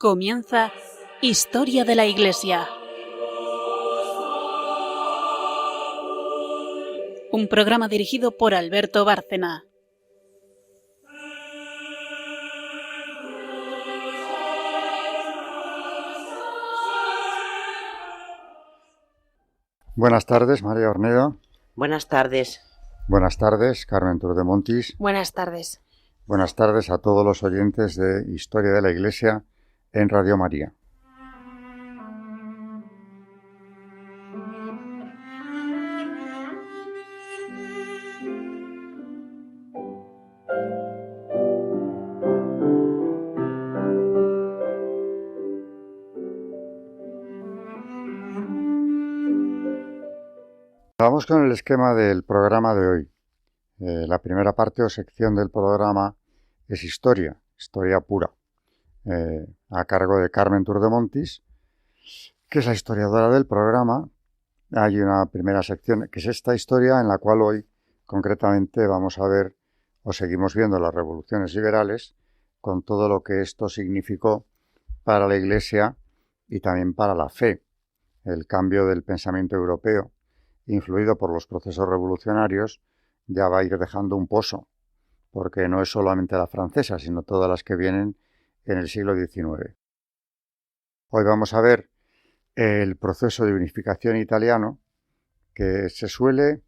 Comienza Historia de la Iglesia. Un programa dirigido por Alberto Bárcena. Buenas tardes, María Ornedo. Buenas tardes. Buenas tardes, Carmen Turdemontis. Buenas tardes. Buenas tardes a todos los oyentes de Historia de la Iglesia en Radio María. Vamos con el esquema del programa de hoy. La primera parte o sección del programa es historia pura, a cargo de Carmen Turdemontis, que es la historiadora del programa. Hay una primera sección que es esta historia, en la cual hoy concretamente vamos a ver o seguimos viendo las revoluciones liberales con todo lo que esto significó para la Iglesia y también para la fe, el cambio del pensamiento europeo influido por los procesos revolucionarios. Ya va a ir dejando un pozo, porque no es solamente la francesa, sino todas las que vienen en el siglo XIX. Hoy vamos a ver el proceso de unificación italiano, que se suele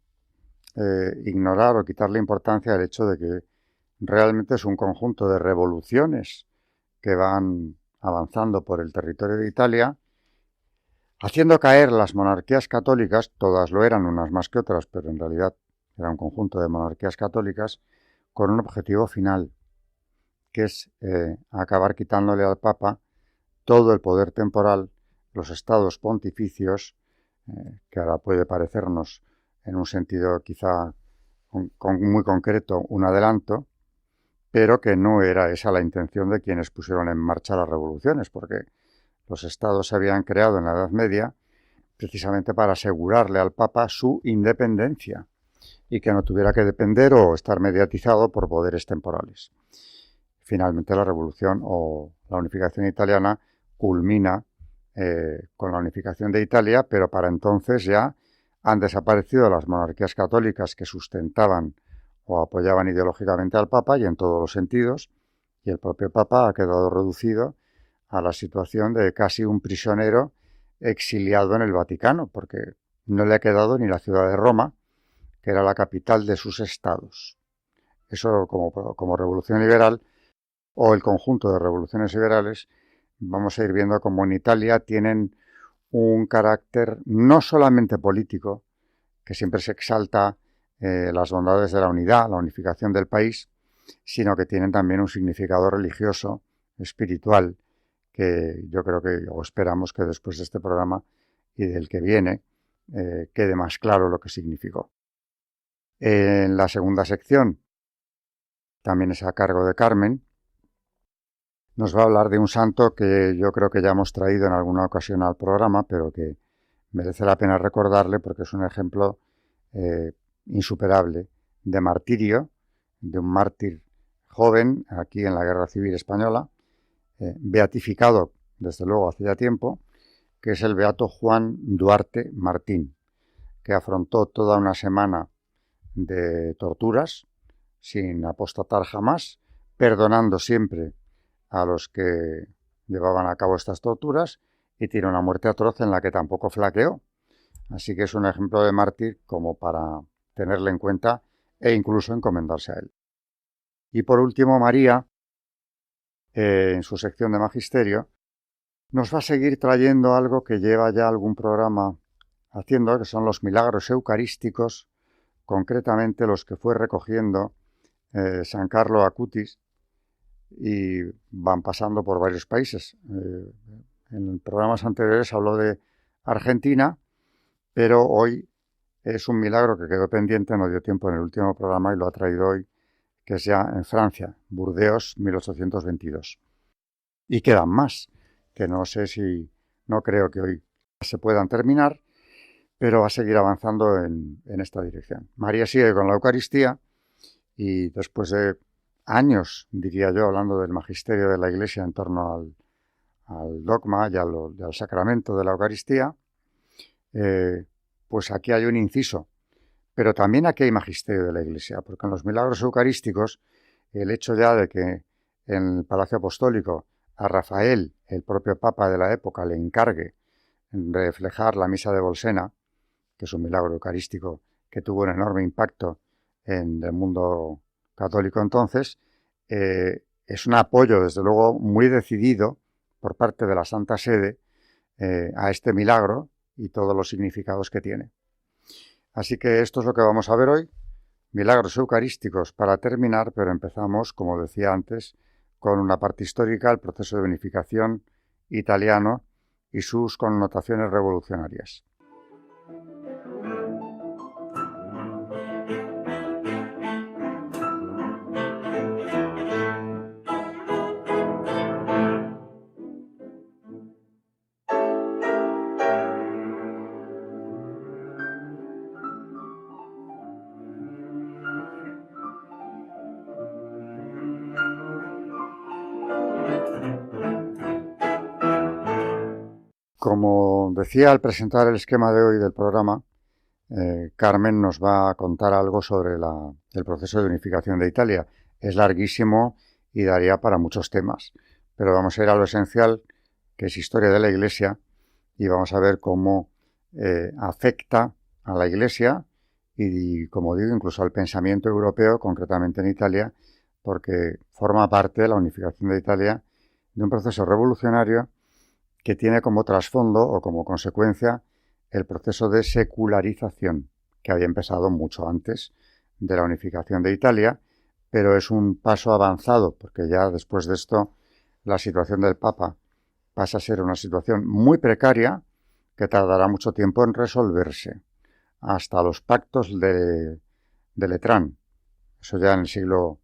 ignorar o quitarle importancia al hecho de que realmente es un conjunto de revoluciones que van avanzando por el territorio de Italia, haciendo caer las monarquías católicas. Todas lo eran, unas más que otras, pero en realidad era un conjunto de monarquías católicas con un objetivo final, que es acabar quitándole al Papa todo el poder temporal, los estados pontificios, que ahora puede parecernos en un sentido quizá muy concreto un adelanto, pero que no era esa la intención de quienes pusieron en marcha las revoluciones, porque los estados se habían creado en la Edad Media precisamente para asegurarle al Papa su independencia y que no tuviera que depender o estar mediatizado por poderes temporales. Finalmente la revolución o la unificación italiana culmina con la unificación de Italia, pero para entonces ya han desaparecido las monarquías católicas que sustentaban o apoyaban ideológicamente al Papa y en todos los sentidos, y el propio Papa ha quedado reducido a la situación de casi un prisionero exiliado en el Vaticano, porque no le ha quedado ni la ciudad de Roma, que era la capital de sus estados. Eso como revolución liberal o el conjunto de revoluciones liberales, vamos a ir viendo cómo en Italia tienen un carácter no solamente político, que siempre se exalta las bondades de la unidad, la unificación del país, sino que tienen también un significado religioso, espiritual, que yo creo que, o esperamos que después de este programa y del que viene, quede más claro lo que significó. En la segunda sección, también es a cargo de Carmen, nos va a hablar de un santo que yo creo que ya hemos traído en alguna ocasión al programa, pero que merece la pena recordarle porque es un ejemplo insuperable de martirio, de un mártir joven aquí en la Guerra Civil Española, beatificado desde luego hace ya tiempo, que es el beato Juan Duarte Martín, que afrontó toda una semana de torturas sin apostatar jamás, perdonando siempre a los que llevaban a cabo estas torturas, y tiene una muerte atroz en la que tampoco flaqueó. Así que es un ejemplo de mártir como para tenerle en cuenta e incluso encomendarse a él. Y por último, María, en su sección de Magisterio, nos va a seguir trayendo algo que lleva ya algún programa haciendo, que son los milagros eucarísticos, concretamente los que fue recogiendo San Carlo Acutis, y van pasando por varios países. En programas anteriores habló de Argentina, pero hoy es un milagro que quedó pendiente, no dio tiempo en el último programa y lo ha traído hoy, que es ya en Francia, Burdeos, 1822. Y quedan más, que no creo que hoy se puedan terminar, pero va a seguir avanzando en esta dirección. María sigue con la Eucaristía y después de años, diría yo, hablando del magisterio de la Iglesia en torno al dogma y al sacramento de la Eucaristía, pues aquí hay un inciso. Pero también aquí hay magisterio de la Iglesia, porque en los milagros eucarísticos, el hecho ya de que en el Palacio Apostólico a Rafael, el propio Papa de la época, le encargue reflejar la misa de Bolsena, que es un milagro eucarístico que tuvo un enorme impacto en el mundo católico entonces, es un apoyo, desde luego, muy decidido por parte de la Santa Sede a este milagro y todos los significados que tiene. Así que esto es lo que vamos a ver hoy, milagros eucarísticos para terminar, pero empezamos, como decía antes, con una parte histórica, el proceso de unificación italiano y sus connotaciones revolucionarias. Como decía al presentar el esquema de hoy del programa, Carmen nos va a contar algo sobre el proceso de unificación de Italia. Es larguísimo y daría para muchos temas, pero vamos a ir a lo esencial, que es historia de la Iglesia, y vamos a ver cómo afecta a la Iglesia y, como digo, incluso al pensamiento europeo, concretamente en Italia, porque forma parte de la unificación de Italia de un proceso revolucionario que tiene como trasfondo o como consecuencia el proceso de secularización, que había empezado mucho antes de la unificación de Italia, pero es un paso avanzado, porque ya después de esto la situación del Papa pasa a ser una situación muy precaria que tardará mucho tiempo en resolverse, hasta los pactos de Letrán. Eso ya en el siglo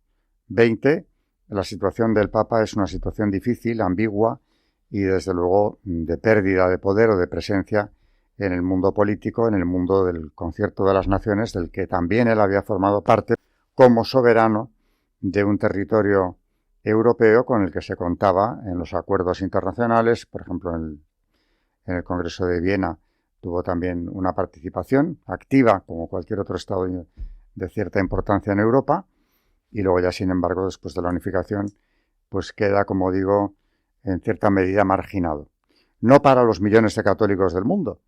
XX, la situación del Papa es una situación difícil, ambigua, y desde luego de pérdida de poder o de presencia en el mundo político, en el mundo del concierto de las naciones, del que también él había formado parte como soberano de un territorio europeo con el que se contaba en los acuerdos internacionales. Por ejemplo, en el Congreso de Viena tuvo también una participación activa, como cualquier otro estado de cierta importancia en Europa, y luego ya, sin embargo, después de la unificación, pues queda, como digo, en cierta medida marginado. No para los millones de católicos del mundo,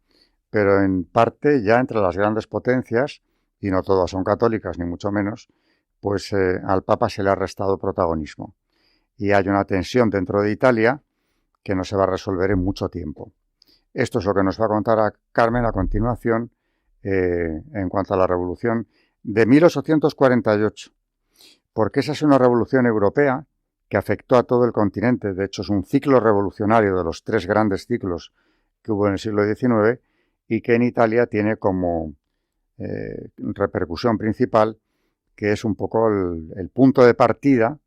pero en parte ya entre las grandes potencias, y no todas son católicas, ni mucho menos, pues al Papa se le ha restado protagonismo. Y hay una tensión dentro de Italia que no se va a resolver en mucho tiempo. Esto es lo que nos va a contar a Carmen a continuación en cuanto a la revolución de 1848, porque esa es una revolución europea que afectó a todo el continente. De hecho, es un ciclo revolucionario de los tres grandes ciclos que hubo en el siglo XIX y que en Italia tiene como repercusión principal, que es un poco el punto de partida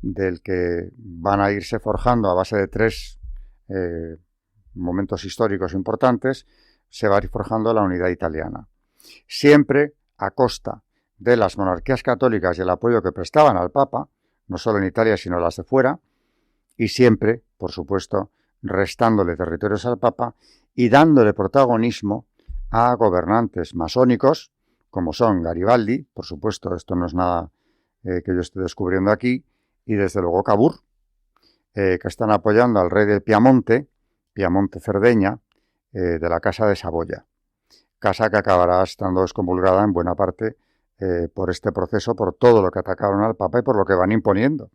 del que van a irse forjando a base de tres momentos históricos importantes, se va a ir forjando la unidad italiana. Siempre a costa de las monarquías católicas y el apoyo que prestaban al Papa, no solo en Italia, sino las de fuera, y siempre, por supuesto, restándole territorios al Papa y dándole protagonismo a gobernantes masónicos, como son Garibaldi, por supuesto, esto no es nada que yo esté descubriendo aquí, y desde luego Cavour, que están apoyando al rey de Piamonte Cerdeña, de la Casa de Saboya, casa que acabará estando excomulgada en buena parte por este proceso, por todo lo que atacaron al Papa y por lo que van imponiendo,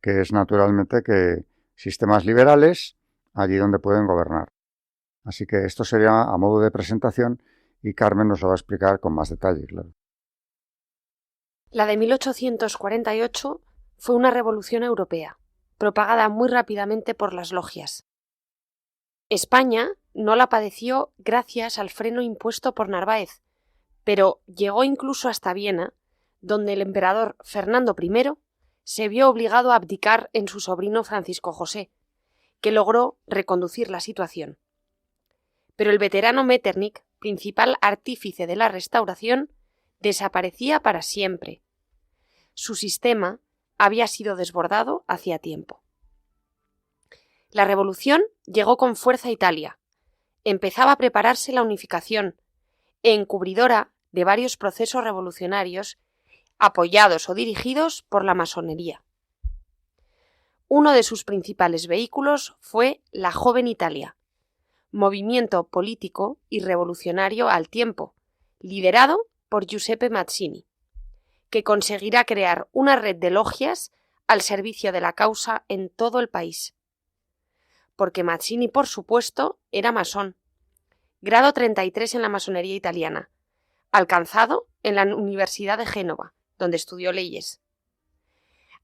que es naturalmente que sistemas liberales allí donde pueden gobernar. Así que esto sería a modo de presentación y Carmen nos lo va a explicar con más detalle, claro. La de 1848 fue una revolución europea, propagada muy rápidamente por las logias. España no la padeció gracias al freno impuesto por Narváez, pero llegó incluso hasta Viena, donde el emperador Fernando I se vio obligado a abdicar en su sobrino Francisco José, que logró reconducir la situación. Pero el veterano Metternich, principal artífice de la restauración, desaparecía para siempre. Su sistema había sido desbordado hacía tiempo. La revolución llegó con fuerza a Italia. Empezaba a prepararse la unificación, encubridora de varios procesos revolucionarios apoyados o dirigidos por la masonería. Uno de sus principales vehículos fue la Joven Italia, movimiento político y revolucionario al tiempo, liderado por Giuseppe Mazzini, que conseguirá crear una red de logias al servicio de la causa en todo el país. Porque Mazzini, por supuesto, era masón, grado 33 en la masonería italiana, alcanzado en la Universidad de Génova, donde estudió leyes.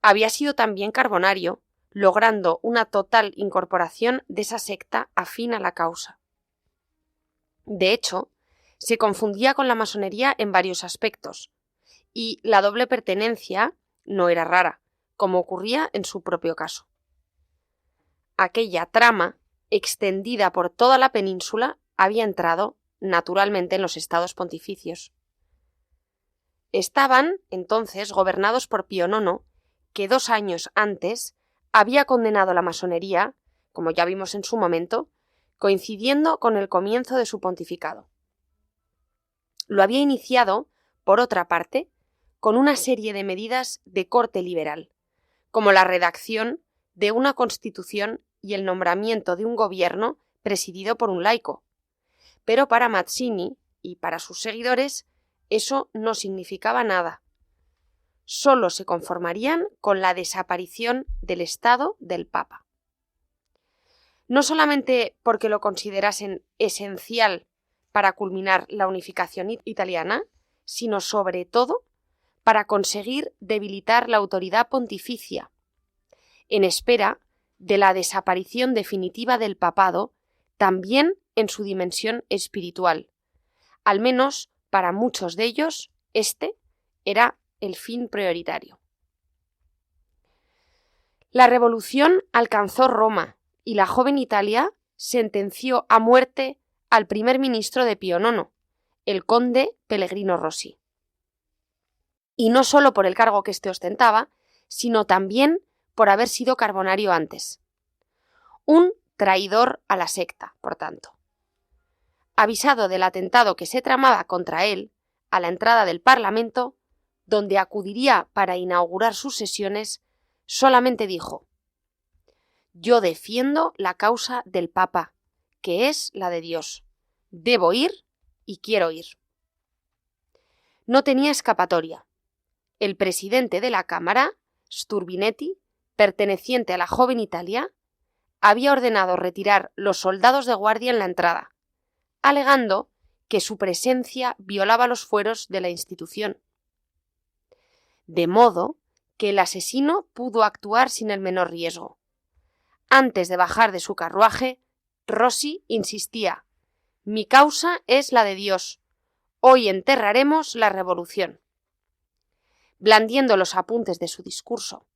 Había sido también carbonario, logrando una total incorporación de esa secta afín a la causa. De hecho, se confundía con la masonería en varios aspectos, y la doble pertenencia no era rara, como ocurría en su propio caso. Aquella trama, extendida por toda la península, había entrado, naturalmente, en los estados pontificios. Estaban, entonces, gobernados por Pío IX, que 2 años antes había condenado la masonería, como ya vimos en su momento, coincidiendo con el comienzo de su pontificado. Lo había iniciado, por otra parte, con una serie de medidas de corte liberal, como la redacción de una constitución y el nombramiento de un gobierno presidido por un laico. Pero para Mazzini y para sus seguidores eso no significaba nada. Solo se conformarían con la desaparición del Estado del Papa. No solamente porque lo considerasen esencial para culminar la unificación italiana, sino sobre todo para conseguir debilitar la autoridad pontificia, en espera de la desaparición definitiva del papado, también en su dimensión espiritual. Al menos para muchos de ellos, este era el fin prioritario. La revolución alcanzó Roma y la joven Italia sentenció a muerte al primer ministro de Pío IX, el conde Pellegrino Rossi. Y no solo por el cargo que éste ostentaba, sino también por haber sido carbonario antes. Un traidor a la secta, por tanto. Avisado del atentado que se tramaba contra él, a la entrada del Parlamento, donde acudiría para inaugurar sus sesiones, solamente dijo: «Yo defiendo la causa del Papa, que es la de Dios. Debo ir y quiero ir». No tenía escapatoria. El presidente de la Cámara, Sturbinetti, perteneciente a la joven Italia, había ordenado retirar los soldados de guardia en la entrada, alegando que su presencia violaba los fueros de la institución. De modo que el asesino pudo actuar sin el menor riesgo. Antes de bajar de su carruaje, Rossi insistía: «Mi causa es la de Dios. Hoy enterraremos la revolución». Blandiendo los apuntes de su discurso,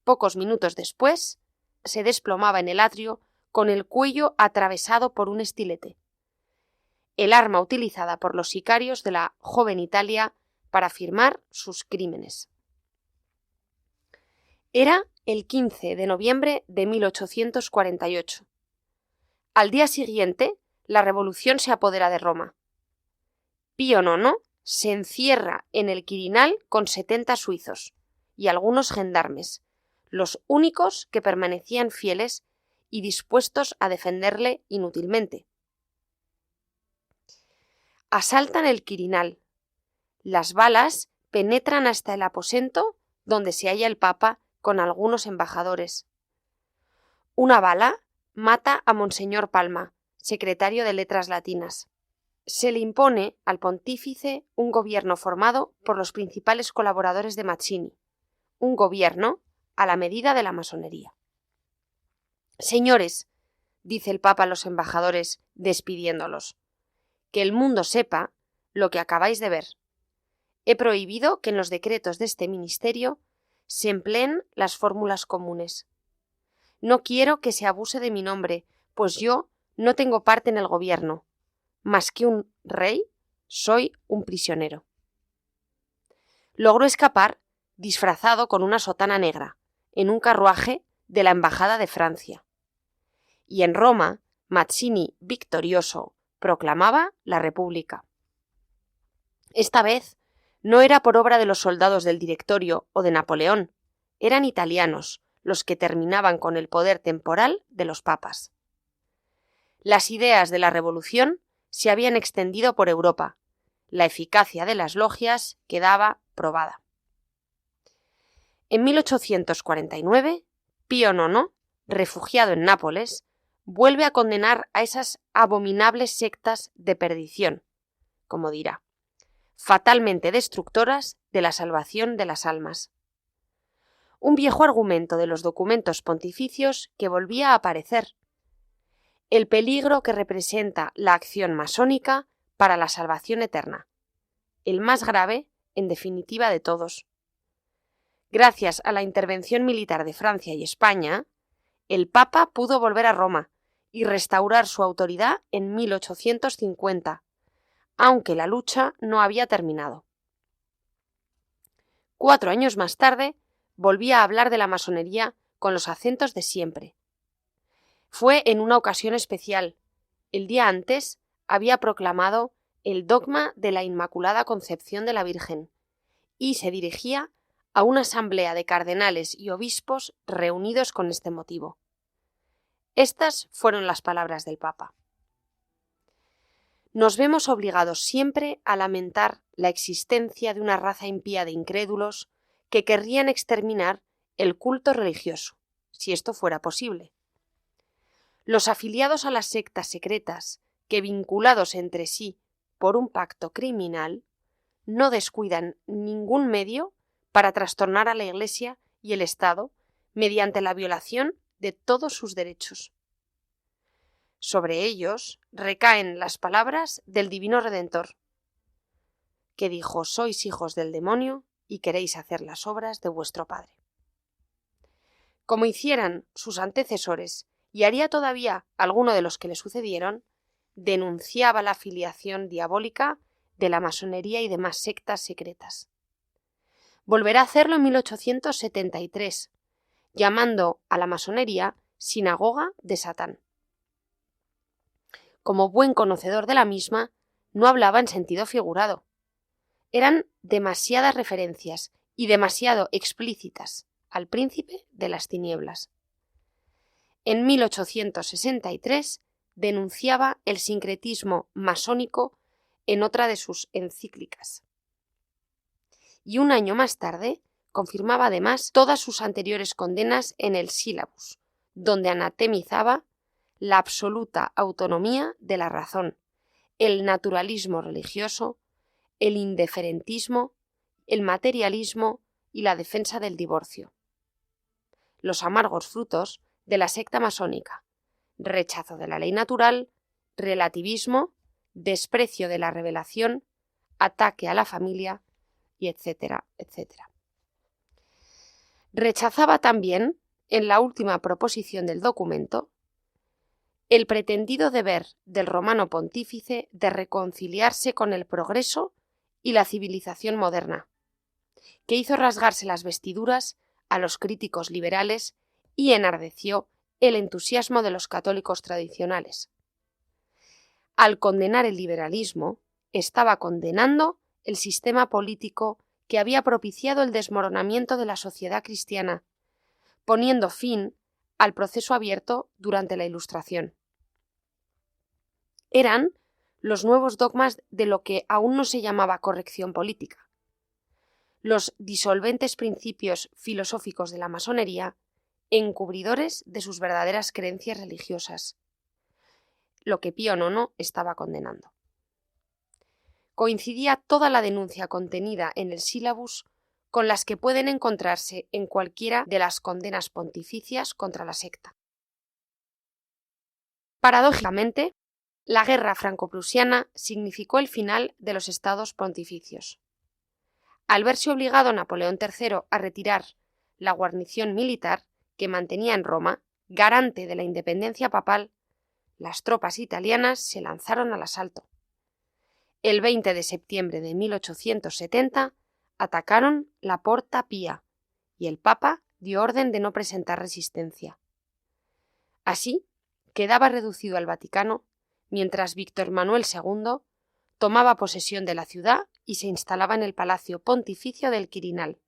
pocos minutos después, se desplomaba en el atrio con el cuello atravesado por un estilete, el arma utilizada por los sicarios de la joven Italia para firmar sus crímenes. Era el 15 de noviembre de 1848. Al día siguiente, la revolución se apodera de Roma. Pío IX se encierra en el Quirinal con 70 suizos y algunos gendarmes, los únicos que permanecían fieles y dispuestos a defenderle inútilmente. Asaltan el Quirinal. Las balas penetran hasta el aposento donde se halla el Papa con algunos embajadores. Una bala mata a Monseñor Palma, secretario de Letras Latinas. Se le impone al pontífice un gobierno formado por los principales colaboradores de Mazzini, un gobierno a la medida de la masonería. «Señores», dice el Papa a los embajadores despidiéndolos, «que el mundo sepa lo que acabáis de ver. He prohibido que en los decretos de este ministerio se empleen las fórmulas comunes. No quiero que se abuse de mi nombre, pues yo no tengo parte en el gobierno. Más que un rey, soy un prisionero». Logró escapar disfrazado con una sotana negra, en un carruaje de la Embajada de Francia. y en Roma, Mazzini, victorioso, proclamaba la República. Esta vez no era por obra de los soldados del Directorio o de Napoleón, eran italianos los que terminaban con el poder temporal de los papas. Las ideas de la revolución se habían extendido por Europa. La eficacia de las logias quedaba probada. En 1849, Pío IX, refugiado en Nápoles, vuelve a condenar a esas abominables sectas de perdición, como dirá, fatalmente destructoras de la salvación de las almas. Un viejo argumento de los documentos pontificios que volvía a aparecer: el peligro que representa la acción masónica para la salvación eterna, el más grave, en definitiva, de todos. Gracias a la intervención militar de Francia y España, el Papa pudo volver a Roma y restaurar su autoridad en 1850, aunque la lucha no había terminado. 4 años más tarde, volvía a hablar de la masonería con los acentos de siempre. Fue en una ocasión especial. El día antes había proclamado el dogma de la Inmaculada Concepción de la Virgen y se dirigía a una asamblea de cardenales y obispos reunidos con este motivo. Estas fueron las palabras del Papa. Nos vemos obligados siempre a lamentar la existencia de una raza impía de incrédulos que querrían exterminar el culto religioso, si esto fuera posible. Los afiliados a las sectas secretas, que vinculados entre sí por un pacto criminal, no descuidan ningún medio para trastornar a la Iglesia y el Estado mediante la violación de todos sus derechos. Sobre ellos recaen las palabras del Divino Redentor, que dijo: «Sois hijos del demonio y queréis hacer las obras de vuestro padre». Como hicieran sus antecesores, y haría todavía alguno de los que le sucedieron, denunciaba la filiación diabólica de la masonería y demás sectas secretas. Volverá a hacerlo en 1873, llamando a la masonería sinagoga de Satán. Como buen conocedor de la misma, no hablaba en sentido figurado. Eran demasiadas referencias y demasiado explícitas al príncipe de las tinieblas. En 1863 denunciaba el sincretismo masónico en otra de sus encíclicas. Y un año más tarde confirmaba además todas sus anteriores condenas en el Sílabus, donde anatemizaba la absoluta autonomía de la razón, el naturalismo religioso, el indiferentismo, el materialismo y la defensa del divorcio. Los amargos frutos de la secta masónica: rechazo de la ley natural, relativismo, desprecio de la revelación, ataque a la familia, y etcétera, etcétera. Rechazaba también, en la última proposición del documento, el pretendido deber del romano pontífice de reconciliarse con el progreso y la civilización moderna, que hizo rasgarse las vestiduras a los críticos liberales y enardeció el entusiasmo de los católicos tradicionales. Al condenar el liberalismo, estaba condenando el sistema político que había propiciado el desmoronamiento de la sociedad cristiana, poniendo fin al proceso abierto durante la Ilustración. Eran los nuevos dogmas de lo que aún no se llamaba corrección política, los disolventes principios filosóficos de la masonería, encubridores de sus verdaderas creencias religiosas, lo que Pío IX estaba condenando. Coincidía toda la denuncia contenida en el Sílabus con las que pueden encontrarse en cualquiera de las condenas pontificias contra la secta. Paradójicamente, la guerra franco-prusiana significó el final de los estados pontificios. Al verse obligado Napoleón III a retirar la guarnición militar que mantenía en Roma, garante de la independencia papal, las tropas italianas se lanzaron al asalto. El 20 de septiembre de 1870 atacaron la Porta Pía y el Papa dio orden de no presentar resistencia. Así quedaba reducido al Vaticano, mientras Víctor Manuel II tomaba posesión de la ciudad y se instalaba en el Palacio Pontificio del Quirinal.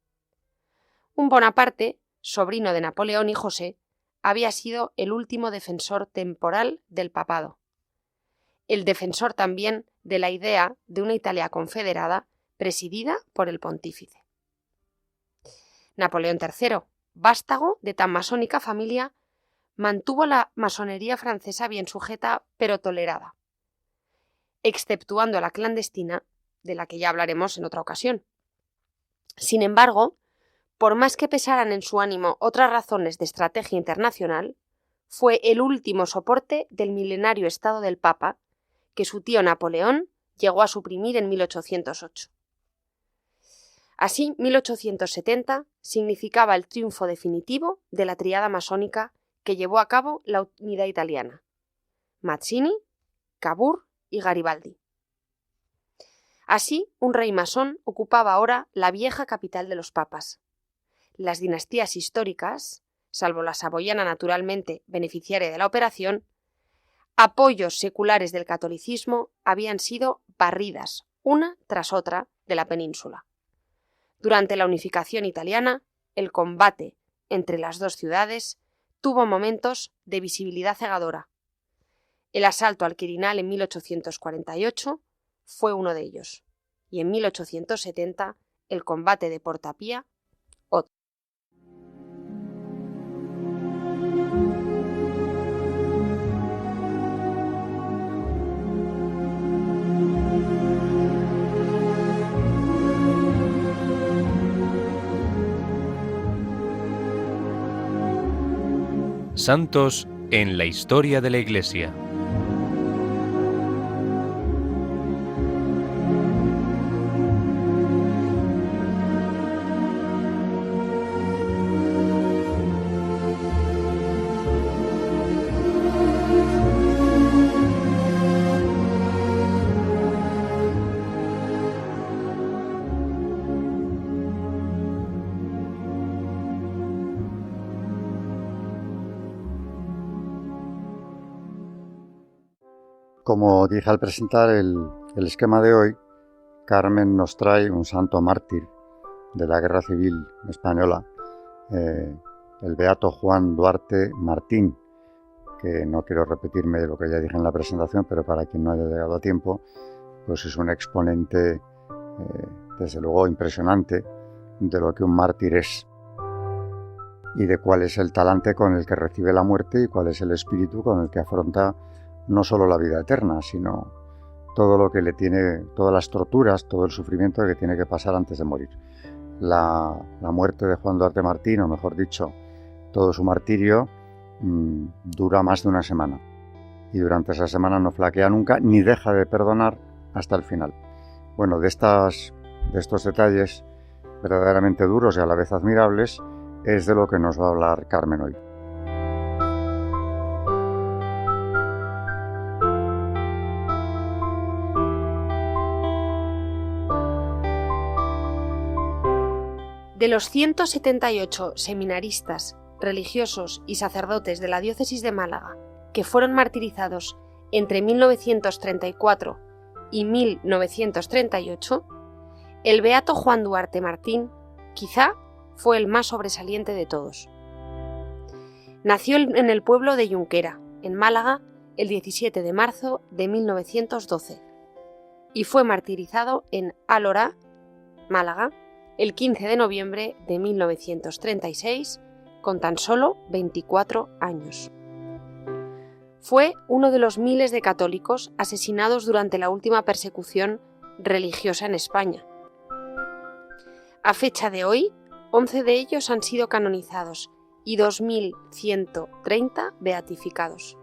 Un Bonaparte, sobrino de Napoleón y José, había sido el último defensor temporal del papado. El defensor también de la idea de una Italia confederada presidida por el pontífice. Napoleón III, vástago de tan masónica familia, mantuvo la masonería francesa bien sujeta pero tolerada, exceptuando a la clandestina, de la que ya hablaremos en otra ocasión. Sin embargo, por más que pesaran en su ánimo otras razones de estrategia internacional, fue el último soporte del milenario estado del Papa que su tío Napoleón llegó a suprimir en 1808. Así, 1870 significaba el triunfo definitivo de la tríada masónica que llevó a cabo la unidad italiana: Mazzini, Cavour y Garibaldi. Así, un rey masón ocupaba ahora la vieja capital de los papas. Las dinastías históricas, salvo la saboyana naturalmente beneficiaria de la operación, apoyos seculares del catolicismo habían sido barridas una tras otra de la península. Durante la unificación italiana, el combate entre las dos ciudades tuvo momentos de visibilidad cegadora. El asalto al Quirinal en 1848 fue uno de ellos, y en 1870 el combate de Porta Pía otro. Santos en la historia de la Iglesia. Como dije al presentar el esquema de hoy, Carmen nos trae un santo mártir de la Guerra Civil Española, el beato Juan Duarte Martín, que no quiero repetirme lo que ya dije en la presentación, pero para quien no haya llegado a tiempo, pues es un exponente, desde luego, impresionante de lo que un mártir es y de cuál es el talante con el que recibe la muerte y cuál es el espíritu con el que afronta no solo la vida eterna, sino todo lo que le tiene, todas las torturas, todo el sufrimiento que tiene que pasar antes de morir. La muerte de Juan Duarte Martín, o mejor dicho, todo su martirio, dura más de una semana. Y durante esa semana no flaquea nunca, ni deja de perdonar hasta el final. Bueno, de estos detalles verdaderamente duros y a la vez admirables, es de lo que nos va a hablar Carmen hoy. De los 178 seminaristas, religiosos y sacerdotes de la diócesis de Málaga que fueron martirizados entre 1934 y 1938, el beato Juan Duarte Martín quizá fue el más sobresaliente de todos. Nació en el pueblo de Junquera, en Málaga, el 17 de marzo de 1912 y fue martirizado en Alhorá, Málaga, el 15 de noviembre de 1936, con tan solo 24 años. Fue uno de los miles de católicos asesinados durante la última persecución religiosa en España. A fecha de hoy, 11 de ellos han sido canonizados y 2.130 beatificados.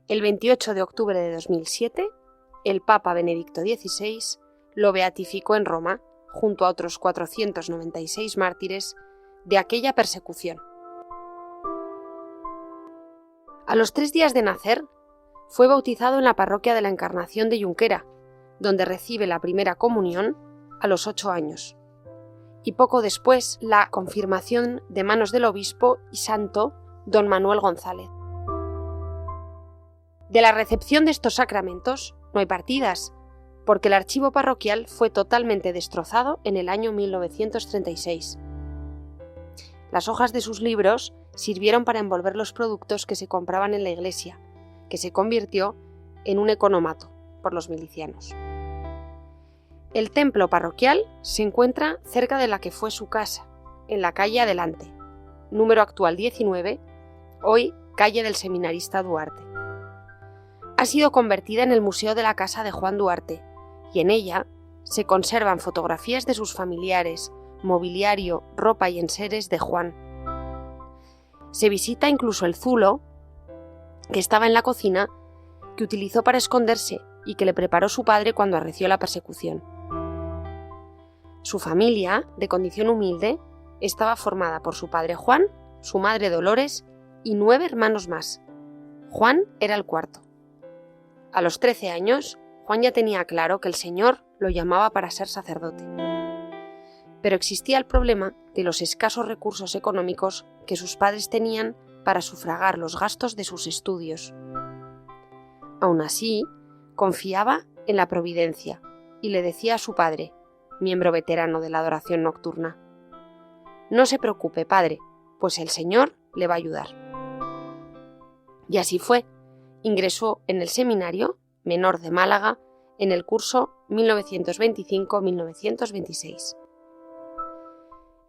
El 28 de octubre de 2007, el Papa Benedicto XVI lo beatificó en Roma, junto a otros 496 mártires de aquella persecución. A los 3 días de nacer, fue bautizado en la parroquia de la Encarnación de Junquera, donde recibe la primera comunión a los 8 años, y poco después la confirmación de manos del obispo y santo don Manuel González. De la recepción de estos sacramentos no hay partidas, porque el archivo parroquial fue totalmente destrozado en el año 1936. Las hojas de sus libros sirvieron para envolver los productos que se compraban en la iglesia, que se convirtió en un economato por los milicianos. El templo parroquial se encuentra cerca de la que fue su casa, en la calle Adelante, número actual 19, hoy calle del Seminarista Duarte. Ha sido convertida en el Museo de la Casa de Juan Duarte, y en ella se conservan fotografías de sus familiares, mobiliario, ropa y enseres de Juan. Se visita incluso el zulo que estaba en la cocina, que utilizó para esconderse y que le preparó su padre cuando arreció la persecución. Su familia, de condición humilde, estaba formada por su padre Juan, su madre Dolores y 9 hermanos más. Juan era el cuarto. A los 13 años, Juan ya tenía claro que el Señor lo llamaba para ser sacerdote. Pero existía el problema de los escasos recursos económicos que sus padres tenían para sufragar los gastos de sus estudios. Aún así, confiaba en la providencia y le decía a su padre, miembro veterano de la adoración nocturna: «No se preocupe, padre, pues el Señor le va a ayudar». Y así fue. Ingresó en el Seminario Menor de Málaga en el curso 1925-1926.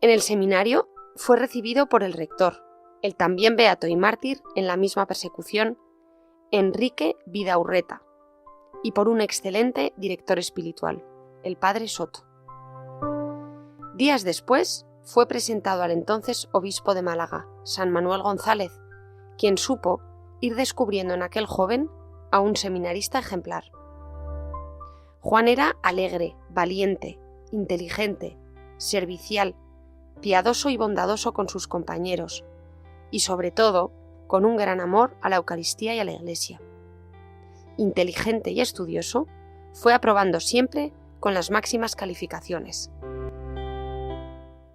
En el seminario fue recibido por el rector, el también beato y mártir en la misma persecución, Enrique Vidaurreta, y por un excelente director espiritual, el padre Soto. Días después fue presentado al entonces obispo de Málaga, San Manuel González, quien supo ir descubriendo en aquel joven a un seminarista ejemplar. Juan era alegre, valiente, inteligente, servicial, piadoso y bondadoso con sus compañeros, y sobre todo con un gran amor a la Eucaristía y a la Iglesia. Inteligente y estudioso, fue aprobando siempre con las máximas calificaciones.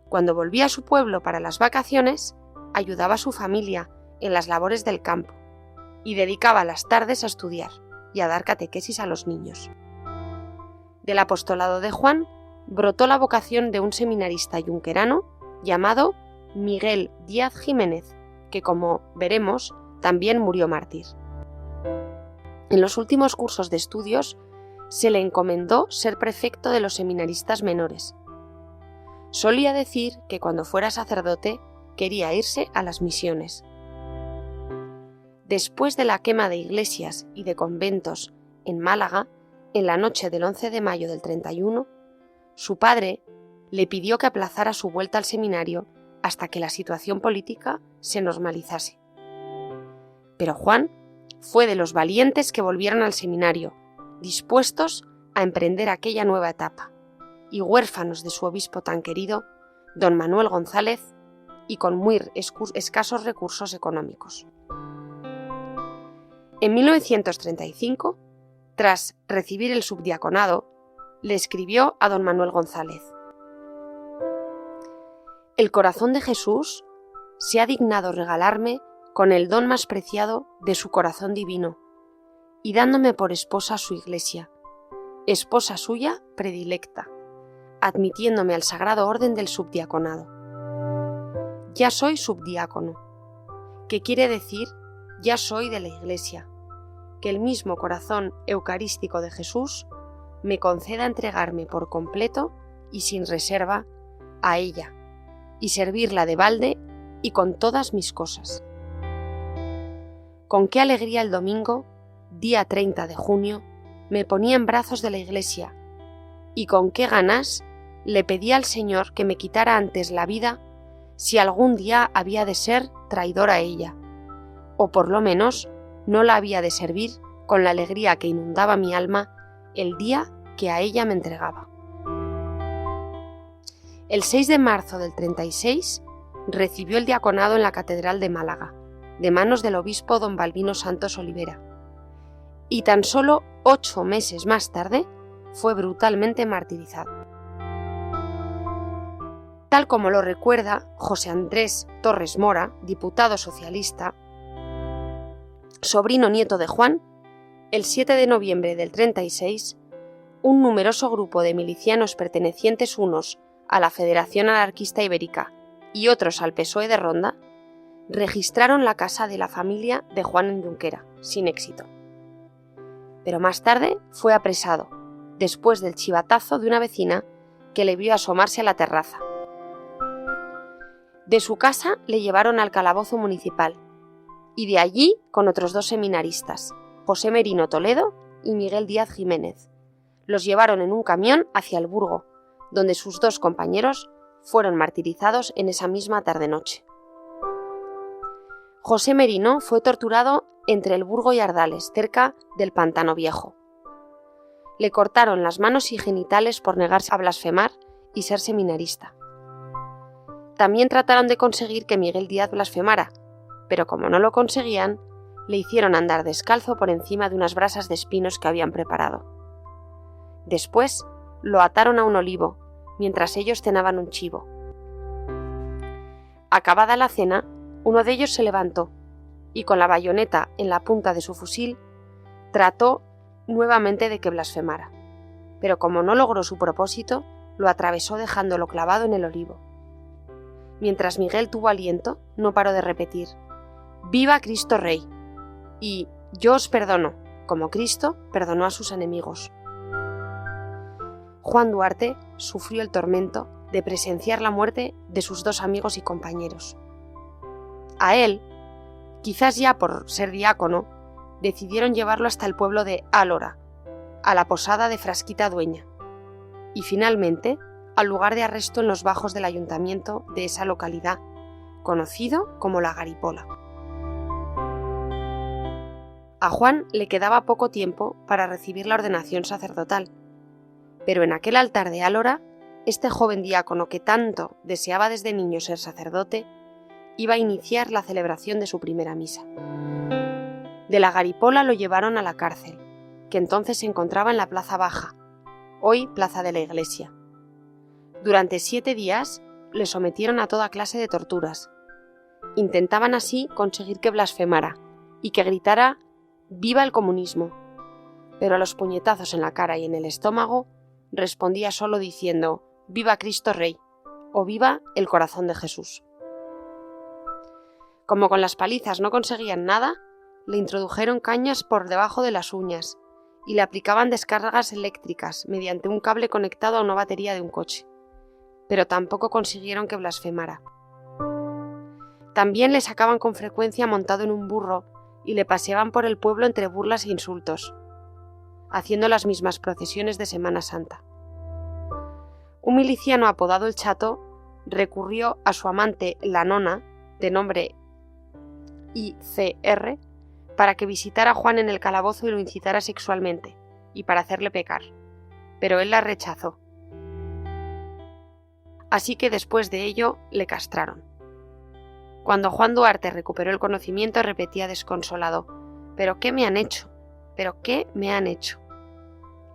Cuando volvía a su pueblo para las vacaciones, ayudaba a su familia en las labores del campo y dedicaba las tardes a estudiar y a dar catequesis a los niños. Del apostolado de Juan brotó la vocación de un seminarista yunquerano llamado Miguel Díaz Jiménez, que, como veremos, también murió mártir. En los últimos cursos de estudios se le encomendó ser prefecto de los seminaristas menores. Solía decir que cuando fuera sacerdote quería irse a las misiones. Después de la quema de iglesias y de conventos en Málaga, en la noche del 11 de mayo del 31, su padre le pidió que aplazara su vuelta al seminario hasta que la situación política se normalizase. Pero Juan fue de los valientes que volvieron al seminario, dispuestos a emprender aquella nueva etapa, y huérfanos de su obispo tan querido, don Manuel González, y con muy escasos recursos económicos. En 1935, tras recibir el subdiaconado, le escribió a don Manuel González: «El corazón de Jesús se ha dignado regalarme con el don más preciado de su corazón divino, y dándome por esposa a su iglesia, esposa suya predilecta, admitiéndome al sagrado orden del subdiaconado. Ya soy subdiácono, que quiere decir ya soy de la iglesia, que el mismo corazón eucarístico de Jesús me conceda entregarme por completo y sin reserva a ella, y servirla de balde y con todas mis cosas». Con qué alegría el domingo, día 30 de junio, me ponía en brazos de la iglesia, y con qué ganas le pedí al Señor que me quitara antes la vida si algún día había de ser traidor a ella, o por lo menos no la había de servir con la alegría que inundaba mi alma el día que a ella me entregaba. El 6 de marzo del 36 recibió el diaconado en la Catedral de Málaga, de manos del obispo don Balbino Santos Olivera, y tan solo 8 meses más tarde fue brutalmente martirizado. Tal como lo recuerda José Andrés Torres Mora, diputado socialista, sobrino nieto de Juan el 7 de noviembre del 36, un numeroso grupo de milicianos pertenecientes unos a la Federación Anarquista Ibérica y otros al PSOE de Ronda, registraron la casa de la familia de Juan en Junquera, sin éxito. Pero más tarde fue apresado, después del chivatazo de una vecina que le vio asomarse a la terraza. De su casa le llevaron al calabozo municipal, y de allí con otros 2 seminaristas, José Merino Toledo y Miguel Díaz Jiménez. Los llevaron en un camión hacia el Burgo, donde sus 2 compañeros fueron martirizados en esa misma tarde-noche. José Merino fue torturado entre el Burgo y Ardales, cerca del Pantano Viejo. Le cortaron las manos y genitales por negarse a blasfemar y ser seminarista. También trataron de conseguir que Miguel Díaz blasfemara, pero como no lo conseguían, le hicieron andar descalzo por encima de unas brasas de espinos que habían preparado. Después lo ataron a un olivo, mientras ellos cenaban un chivo. Acabada la cena, uno de ellos se levantó y con la bayoneta en la punta de su fusil trató nuevamente de que blasfemara, pero como no logró su propósito, lo atravesó dejándolo clavado en el olivo. Mientras Miguel tuvo aliento, no paró de repetir: «¡Viva Cristo Rey!» y «Yo os perdono», como Cristo perdonó a sus enemigos. Juan Duarte sufrió el tormento de presenciar la muerte de sus 2 amigos y compañeros. A él, quizás ya por ser diácono, decidieron llevarlo hasta el pueblo de Álora, a la posada de Frasquita Dueña, y finalmente al lugar de arresto en los bajos del ayuntamiento de esa localidad, conocido como La Garipola. A Juan le quedaba poco tiempo para recibir la ordenación sacerdotal, pero en aquel altar de Álora, este joven diácono que tanto deseaba desde niño ser sacerdote, iba a iniciar la celebración de su primera misa. De La Garipola lo llevaron a la cárcel, que entonces se encontraba en la Plaza Baja, hoy Plaza de la Iglesia. Durante 7 días le sometieron a toda clase de torturas. Intentaban así conseguir que blasfemara y que gritara «¡Viva el comunismo!», pero a los puñetazos en la cara y en el estómago respondía solo diciendo «¡Viva Cristo Rey!» o «¡Viva el corazón de Jesús!». Como con las palizas no conseguían nada, le introdujeron cañas por debajo de las uñas y le aplicaban descargas eléctricas mediante un cable conectado a una batería de un coche, pero tampoco consiguieron que blasfemara. También le sacaban con frecuencia montado en un burro y le paseaban por el pueblo entre burlas e insultos, haciendo las mismas procesiones de Semana Santa. Un miliciano apodado el Chato recurrió a su amante la Nona, de nombre ICR, para que visitara a Juan en el calabozo y lo incitara sexualmente, y para hacerle pecar, pero él la rechazó. Así que después de ello le castraron. Cuando Juan Duarte recuperó el conocimiento repetía desconsolado: «¿Pero qué me han hecho? ¿Pero qué me han hecho?».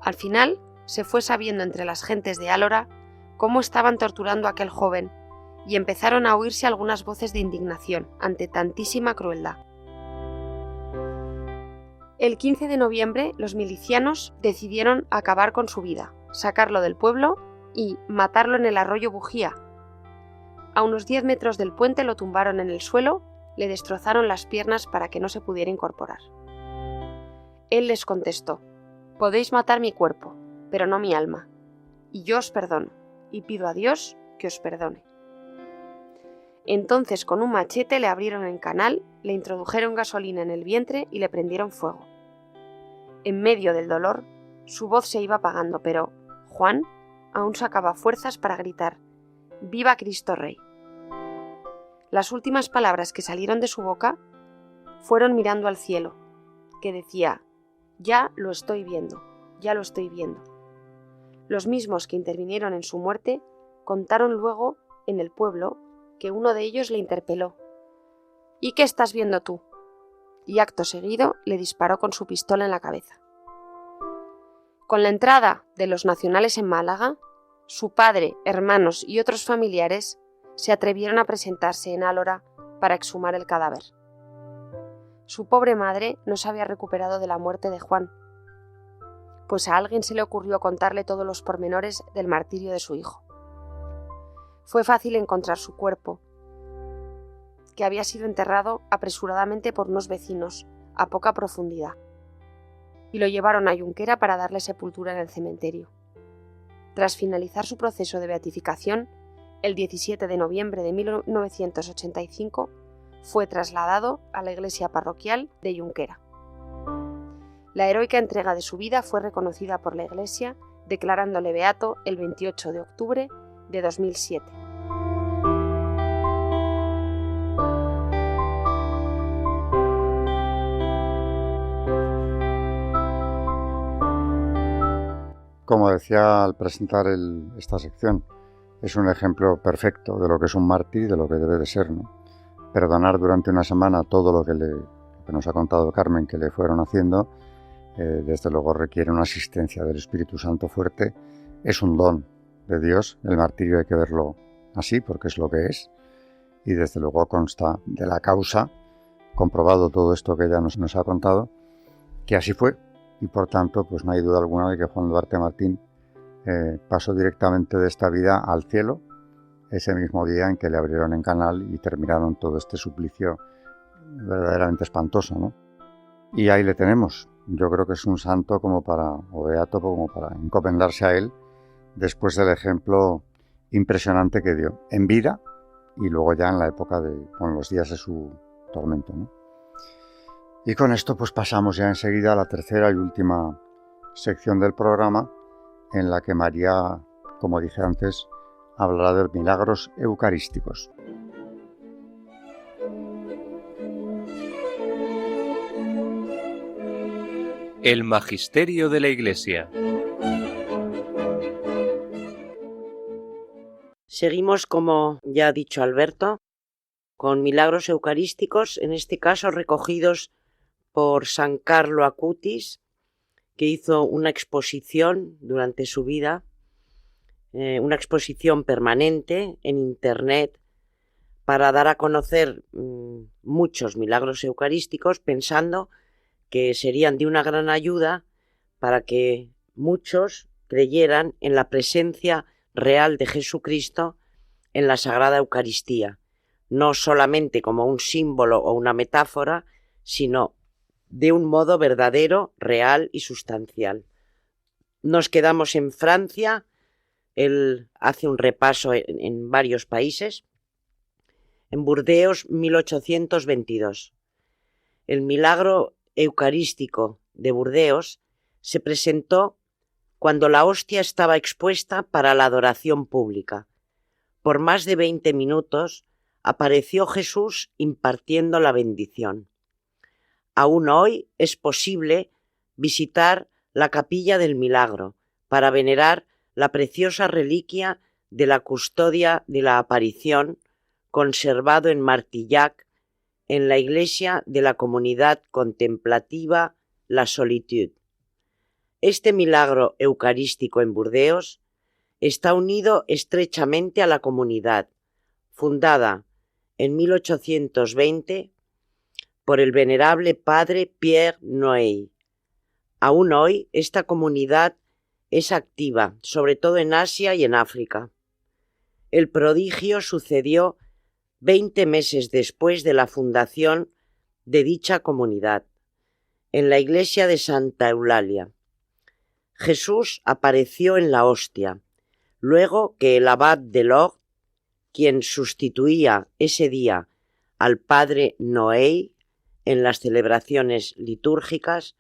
Al final se fue sabiendo entre las gentes de Álora cómo estaban torturando a aquel joven y empezaron a oírse algunas voces de indignación ante tantísima crueldad. El 15 de noviembre los milicianos decidieron acabar con su vida, sacarlo del pueblo y matarlo en el arroyo Bujía. A unos 10 metros del puente lo tumbaron en el suelo, le destrozaron las piernas para que no se pudiera incorporar. Él les contestó: «Podéis matar mi cuerpo, pero no mi alma, y yo os perdono, y pido a Dios que os perdone». Entonces con un machete le abrieron el canal, le introdujeron gasolina en el vientre y le prendieron fuego. En medio del dolor, su voz se iba apagando, pero Juan aún sacaba fuerzas para gritar: «¡Viva Cristo Rey!». Las últimas palabras que salieron de su boca fueron mirando al cielo, que decía: «Ya lo estoy viendo, ya lo estoy viendo». Los mismos que intervinieron en su muerte contaron luego en el pueblo que uno de ellos le interpeló: «¿Y qué estás viendo tú?», y acto seguido le disparó con su pistola en la cabeza. Con la entrada de los nacionales en Málaga, su padre, hermanos y otros familiares se atrevieron a presentarse en Álora para exhumar el cadáver. Su pobre madre no se había recuperado de la muerte de Juan, pues a alguien se le ocurrió contarle todos los pormenores del martirio de su hijo. Fue fácil encontrar su cuerpo, que había sido enterrado apresuradamente por unos vecinos, a poca profundidad, y lo llevaron a Junquera para darle sepultura en el cementerio. Tras finalizar su proceso de beatificación, el 17 de noviembre de 1985 fue trasladado a la iglesia parroquial de Junquera. La heroica entrega de su vida fue reconocida por la Iglesia, declarándole beato el 28 de octubre de 2007. Como decía al presentar esta sección, es un ejemplo perfecto de lo que es un mártir y de lo que debe de ser, ¿no? Perdonar durante una semana todo lo que nos ha contado Carmen que le fueron haciendo, desde luego requiere una asistencia del Espíritu Santo fuerte. Es un don de Dios, el martirio hay que verlo así porque es lo que es, y desde luego consta de la causa, comprobado todo esto que ella nos ha contado, que así fue. Y por tanto, pues no hay duda alguna de que Juan Duarte Martín pasó directamente de esta vida al cielo ese mismo día en que le abrieron en canal y terminaron todo este suplicio verdaderamente espantoso, ¿no? Y ahí le tenemos. Yo creo que es un santo o beato como para encomendarse a él después del ejemplo impresionante que dio en vida y luego ya en la época con los días de su tormento, ¿no? Y con esto pues pasamos ya enseguida a la tercera y última sección del programa, en la que María, como dije antes, hablará de milagros eucarísticos. El Magisterio de la Iglesia. Seguimos, como ya ha dicho Alberto, con milagros eucarísticos, en este caso recogidos por San Carlo Acutis, que hizo una exposición durante su vida, una exposición permanente en Internet para dar a conocer muchos milagros eucarísticos, pensando que serían de una gran ayuda para que muchos creyeran en la presencia real de Jesucristo en la Sagrada Eucaristía, no solamente como un símbolo o una metáfora, sino de un modo verdadero, real y sustancial. Nos quedamos en Francia. Él hace un repaso en varios países. En Burdeos, 1822. El milagro eucarístico de Burdeos se presentó cuando la hostia estaba expuesta para la adoración pública. Por más de 20 minutos apareció Jesús impartiendo la bendición. Aún hoy es posible visitar la Capilla del Milagro para venerar la preciosa reliquia de la custodia de la aparición, conservado en Martillac, en la iglesia de la comunidad contemplativa La Solitude. Este milagro eucarístico en Burdeos está unido estrechamente a la comunidad, fundada en 1820 por el venerable padre Pierre Noey. Aún hoy esta comunidad es activa, sobre todo en Asia y en África. El prodigio sucedió 20 meses después de la fundación de dicha comunidad, en la iglesia de Santa Eulalia. Jesús apareció en la hostia, luego que el abad de Lords, quien sustituía ese día al padre Noey en las celebraciones litúrgicas,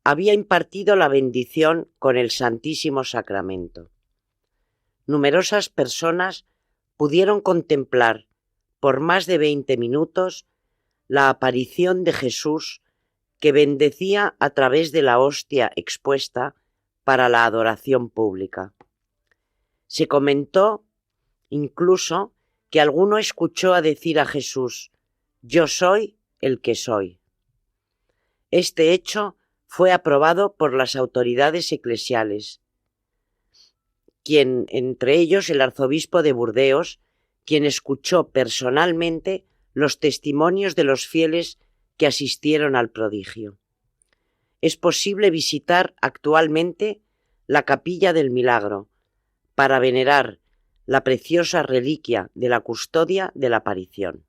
había impartido la bendición con el Santísimo Sacramento. Numerosas personas pudieron contemplar por más de 20 minutos la aparición de Jesús, que bendecía a través de la hostia expuesta para la adoración pública. Se comentó incluso que alguno escuchó a decir a Jesús: «Yo soy el que soy». Este hecho fue aprobado por las autoridades eclesiales, entre ellos el arzobispo de Burdeos, quien escuchó personalmente los testimonios de los fieles que asistieron al prodigio. Es posible visitar actualmente la Capilla del Milagro para venerar la preciosa reliquia de la custodia de la aparición.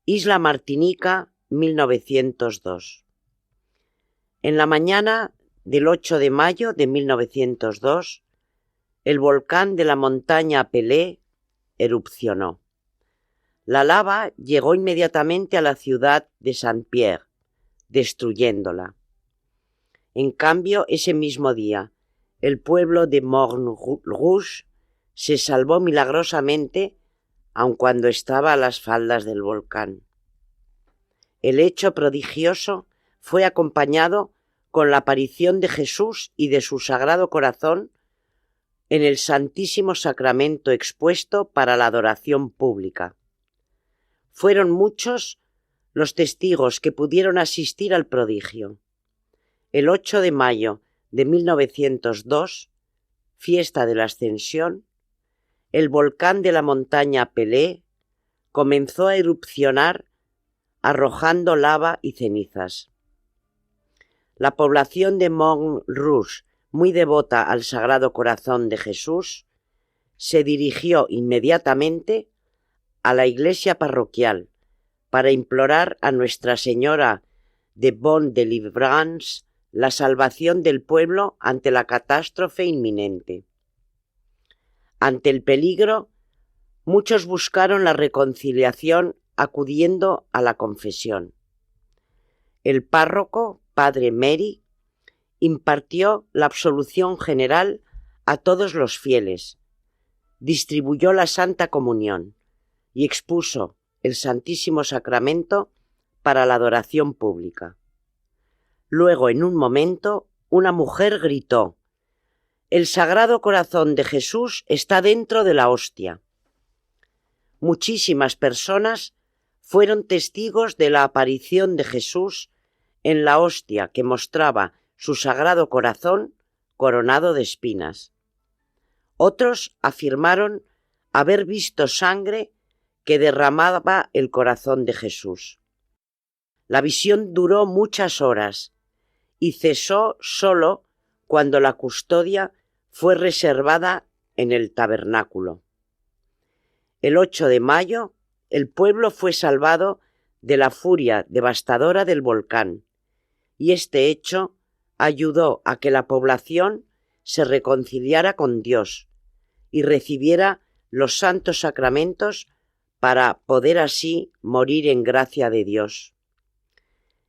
Isla Martinica, 1902. En la mañana del 8 de mayo de 1902, el volcán de la montaña Pelée erupcionó. La lava llegó inmediatamente a la ciudad de Saint-Pierre, destruyéndola. En cambio, ese mismo día, el pueblo de Morne-Rouge se salvó milagrosamente, aun cuando estaba a las faldas del volcán. El hecho prodigioso fue acompañado con la aparición de Jesús y de su Sagrado Corazón en el Santísimo Sacramento expuesto para la adoración pública. Fueron muchos los testigos que pudieron asistir al prodigio. El 8 de mayo de 1902, fiesta de la Ascensión, el volcán de la montaña Pelée comenzó a erupcionar arrojando lava y cenizas. La población de Morne-Rouge, muy devota al Sagrado Corazón de Jesús, se dirigió inmediatamente a la iglesia parroquial para implorar a Nuestra Señora de Bonne Délivrance la salvación del pueblo ante la catástrofe inminente. Ante el peligro, muchos buscaron la reconciliación acudiendo a la confesión. El párroco, padre Meri, impartió la absolución general a todos los fieles, distribuyó la Santa Comunión y expuso el Santísimo Sacramento para la adoración pública. Luego, en un momento, una mujer gritó: «El Sagrado Corazón de Jesús está dentro de la hostia». Muchísimas personas fueron testigos de la aparición de Jesús en la hostia que mostraba su Sagrado Corazón coronado de espinas. Otros afirmaron haber visto sangre que derramaba el corazón de Jesús. La visión duró muchas horas y cesó solo cuando la custodia fue reservada en el tabernáculo. El 8 de mayo, el pueblo fue salvado de la furia devastadora del volcán, y este hecho ayudó a que la población se reconciliara con Dios y recibiera los santos sacramentos para poder así morir en gracia de Dios.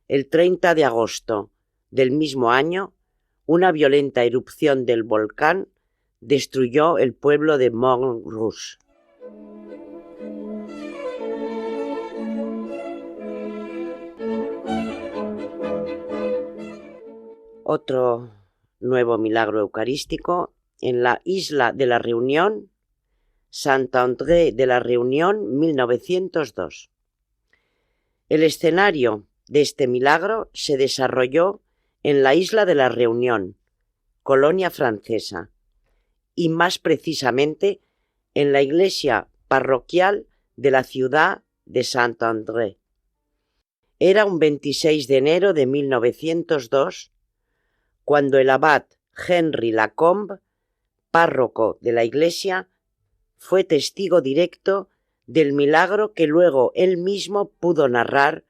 El 30 de agosto del mismo año, una violenta erupción del volcán destruyó el pueblo de Morne-Rouge. Otro nuevo milagro eucarístico en la isla de la Reunión, Saint-André de la Reunión, 1902. El escenario de este milagro se desarrolló en la isla de la Reunión, colonia francesa, y más precisamente en la iglesia parroquial de la ciudad de Saint-André. Era un 26 de enero de 1902 cuando el abad Henry Lacombe, párroco de la iglesia, fue testigo directo del milagro que luego él mismo pudo narrar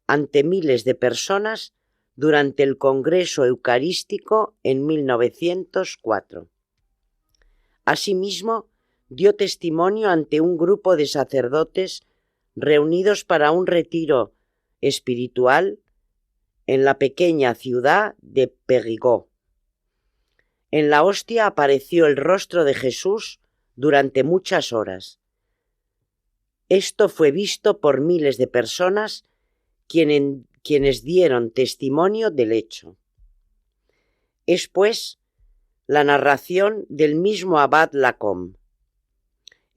ante miles de personas durante el Congreso Eucarístico en 1904. Asimismo, dio testimonio ante un grupo de sacerdotes reunidos para un retiro espiritual en la pequeña ciudad de Périgueux. En la hostia apareció el rostro de Jesús durante muchas horas. Esto fue visto por miles de personas quienes dieron testimonio del hecho. Es, pues, la narración del mismo abad Lacombe.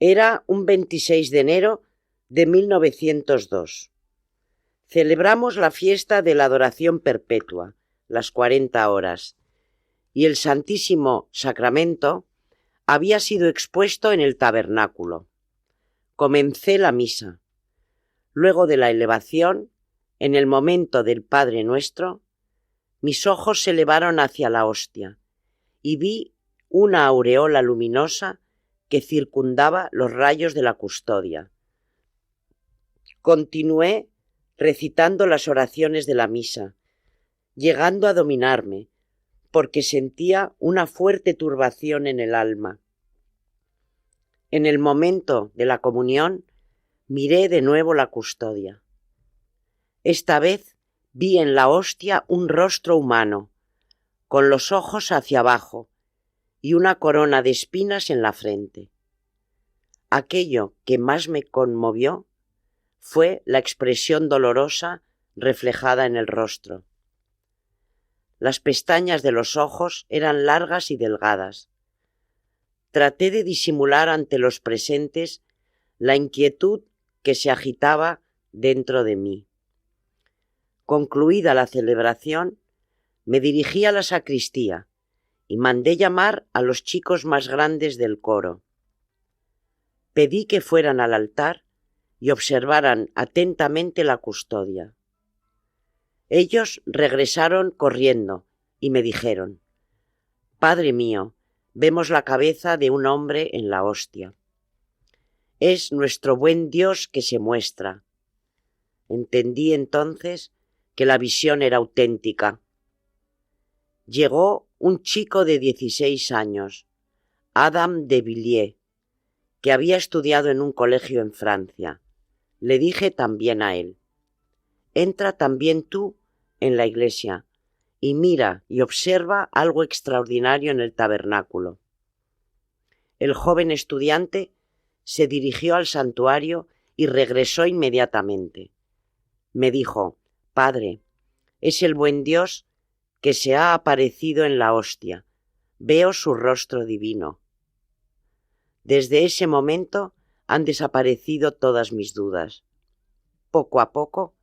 Era un 26 de enero de 1902. Celebramos la fiesta de la adoración perpetua, las 40 horas, y el Santísimo Sacramento había sido expuesto en el tabernáculo. Comencé la misa. Luego de la elevación, en el momento del Padre Nuestro, mis ojos se elevaron hacia la hostia y vi una aureola luminosa que circundaba los rayos de la custodia. Continué recitando las oraciones de la misa, llegando a dominarme, porque sentía una fuerte turbación en el alma. En el momento de la comunión, miré de nuevo la custodia. Esta vez vi en la hostia un rostro humano, con los ojos hacia abajo y una corona de espinas en la frente. Aquello que más me conmovió fue la expresión dolorosa reflejada en el rostro. Las pestañas de los ojos eran largas y delgadas. Traté de disimular ante los presentes la inquietud que se agitaba dentro de mí. Concluida la celebración, me dirigí a la sacristía y mandé llamar a los chicos más grandes del coro. Pedí que fueran al altar y observaran atentamente la custodia. Ellos regresaron corriendo y me dijeron: «Padre mío, vemos la cabeza de un hombre en la hostia. Es nuestro buen Dios que se muestra». Entendí entonces que la visión era auténtica. Llegó un chico de 16 años, Adam de Villiers, que había estudiado en un colegio en Francia. Le dije también a él: «Entra también tú en la iglesia y mira y observa algo extraordinario en el tabernáculo». El joven estudiante se dirigió al santuario y regresó inmediatamente. Me dijo: «Padre, es el buen Dios que se ha aparecido en la hostia. Veo su rostro divino». Desde ese momento han desaparecido todas mis dudas. Poco a poco,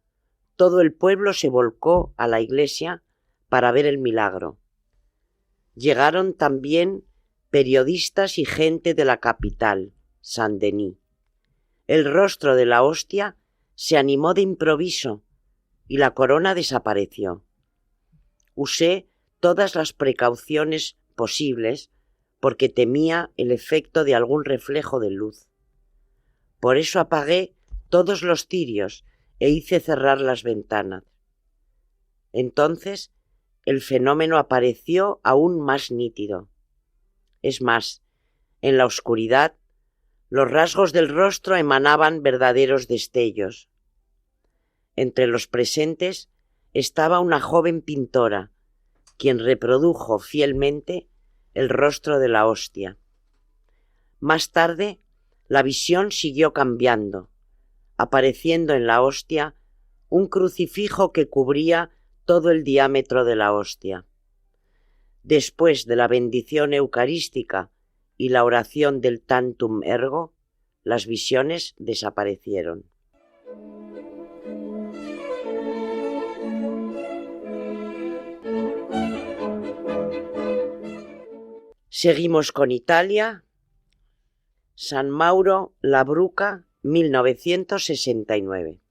todo el pueblo se volcó a la iglesia para ver el milagro. Llegaron también periodistas y gente de la capital, Saint-Denis. El rostro de la hostia se animó de improviso y la corona desapareció. Usé todas las precauciones posibles porque temía el efecto de algún reflejo de luz. Por eso apagué todos los cirios e hice cerrar las ventanas. Entonces el fenómeno apareció aún más nítido. Es más, en la oscuridad, los rasgos del rostro emanaban verdaderos destellos. Entre los presentes estaba una joven pintora, quien reprodujo fielmente el rostro de la hostia. Más tarde, la visión siguió cambiando, apareciendo en la hostia un crucifijo que cubría todo el diámetro de la hostia. Después de la bendición eucarística y la oración del Tantum Ergo, las visiones desaparecieron. Seguimos con Italia. San Mauro La Bruca, 1969.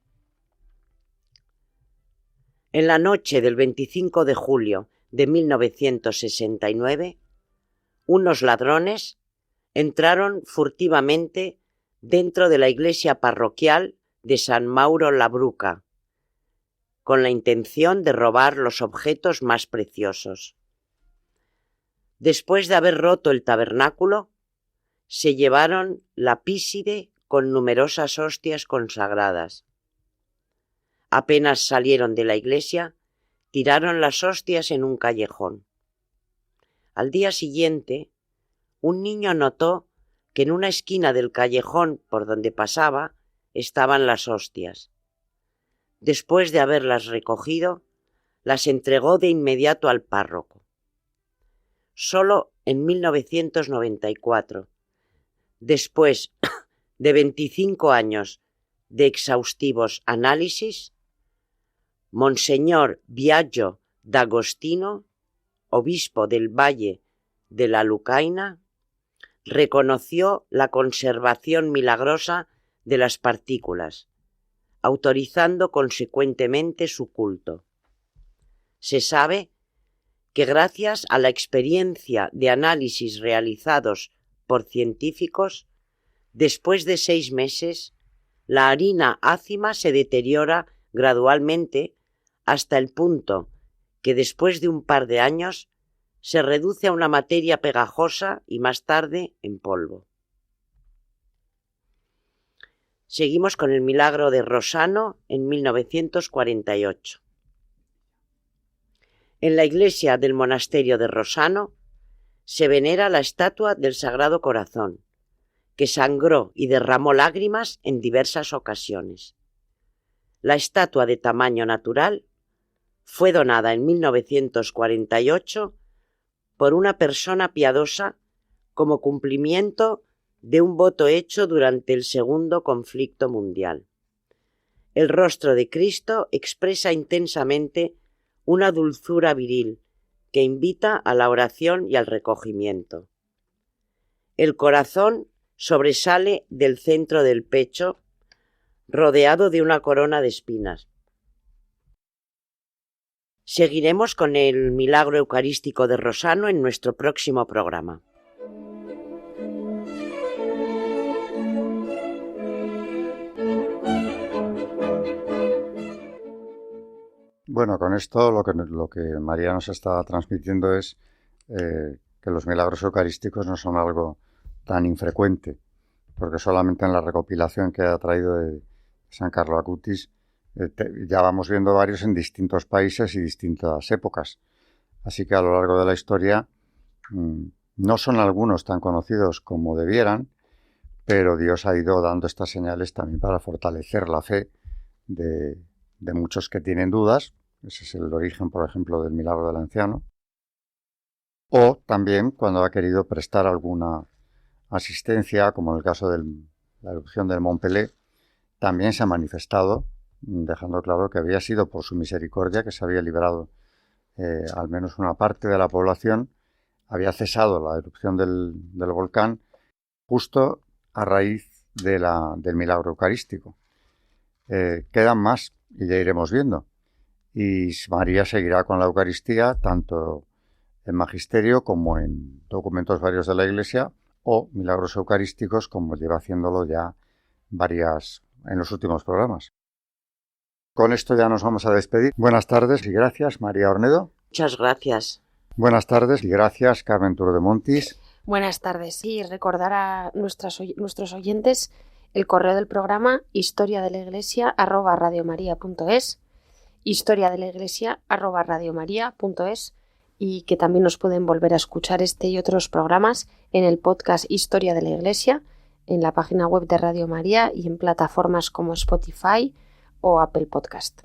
En la noche del 25 de julio de 1969, unos ladrones entraron furtivamente dentro de la iglesia parroquial de San Mauro La Bruca, con la intención de robar los objetos más preciosos. Después de haber roto el tabernáculo, se llevaron la píside con numerosas hostias consagradas. Apenas salieron de la iglesia, tiraron las hostias en un callejón. Al día siguiente, un niño notó que en una esquina del callejón por donde pasaba estaban las hostias. Después de haberlas recogido, las entregó de inmediato al párroco. Solo en 1994, después de 25 años de exhaustivos análisis, Monseñor Biagio d'Agostino, obispo del Valle de la Lucaina, reconoció la conservación milagrosa de las partículas, autorizando consecuentemente su culto. Se sabe que gracias a la experiencia de análisis realizados por científicos, después de 6 meses, la harina ácima se deteriora gradualmente hasta el punto que después de un par de años se reduce a una materia pegajosa y más tarde en polvo. Seguimos con el milagro de Rossano en 1948. En la iglesia del monasterio de Rossano se venera la estatua del Sagrado Corazón, que sangró y derramó lágrimas en diversas ocasiones. La estatua de tamaño natural fue donada en 1948 por una persona piadosa como cumplimiento de un voto hecho durante el Segundo Conflicto Mundial. El rostro de Cristo expresa intensamente una dulzura viril que invita a la oración y al recogimiento. El corazón sobresale del centro del pecho, rodeado de una corona de espinas. Seguiremos con el milagro eucarístico de Rossano en nuestro próximo programa. Bueno, con esto lo que María nos está transmitiendo es que los milagros eucarísticos no son algo tan infrecuente, porque solamente en la recopilación que ha traído de San Carlo Acutis ya vamos viendo varios en distintos países y distintas épocas. Así que a lo largo de la historia no son algunos tan conocidos como debieran, pero Dios ha ido dando estas señales también para fortalecer la fe de muchos que tienen dudas. Ese es el origen, por ejemplo, del milagro del anciano. O también cuando ha querido prestar alguna asistencia, como en el caso de la erupción del Mont Pelé, también se ha manifestado, dejando claro que había sido por su misericordia que se había librado al menos una parte de la población, había cesado la erupción del volcán justo a raíz del milagro eucarístico. Quedan más y ya iremos viendo. Y María seguirá con la Eucaristía tanto en magisterio como en documentos varios de la Iglesia o milagros eucarísticos como lleva haciéndolo ya varias en los últimos programas. Con esto ya nos vamos a despedir. Buenas tardes y gracias, María Ornedo. Muchas gracias. Buenas tardes y gracias, Carmen Turdemontis. Buenas tardes. Y recordar a nuestros oyentes el correo del programa historiadeliglesia@radiomaria.es, historiadeliglesia@radiomaria.es, y que también nos pueden volver a escuchar este y otros programas en el podcast Historia de la Iglesia, en la página web de Radio María y en plataformas como Spotify o Apple Podcast.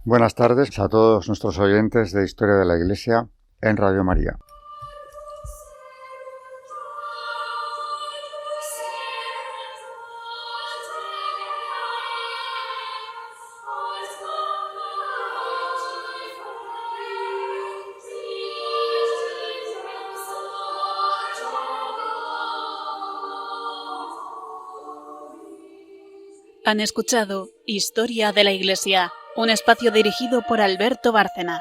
Buenas tardes a todos nuestros oyentes de Historia de la Iglesia en Radio María. Han escuchado Historia de la Iglesia, un espacio dirigido por Alberto Bárcena.